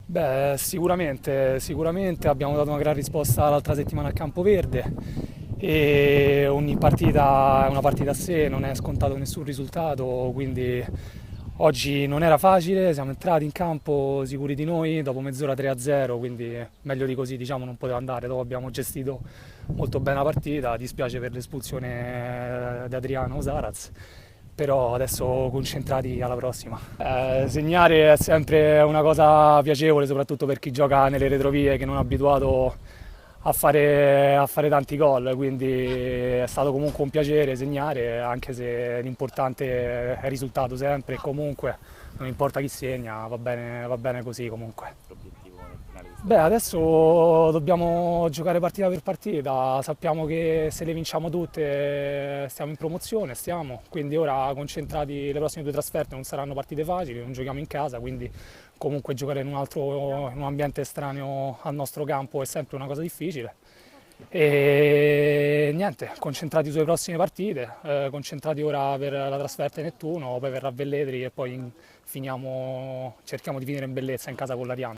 Beh, sicuramente abbiamo dato una gran risposta l'altra settimana a Campoverde e ogni partita è una partita a sé, non è scontato nessun risultato, quindi oggi non era facile, siamo entrati in campo sicuri di noi, dopo mezz'ora 3-0, quindi meglio di così diciamo non poteva andare, dopo abbiamo gestito molto bene la partita, dispiace per l'espulsione di Adriano Saraz, però adesso concentrati alla prossima. Segnare è sempre una cosa piacevole, soprattutto per chi gioca nelle retrovie che non è abituato a fare tanti gol, quindi è stato comunque un piacere segnare, anche se l'importante è il risultato sempre e comunque non importa chi segna, va bene così comunque. L'obiettivo nel finale di Beh, stagione? adesso dobbiamo giocare partita per partita, sappiamo che se le vinciamo tutte stiamo in promozione, quindi ora concentrati, le prossime due trasferte non saranno partite facili, non giochiamo in casa, quindi comunque giocare in un ambiente estraneo al nostro campo è sempre una cosa difficile. E niente, concentrati sulle prossime partite, concentrati ora per la trasferta in Nettuno, poi verrà Velletri e poi cerchiamo di finire in bellezza in casa con l'Ariano.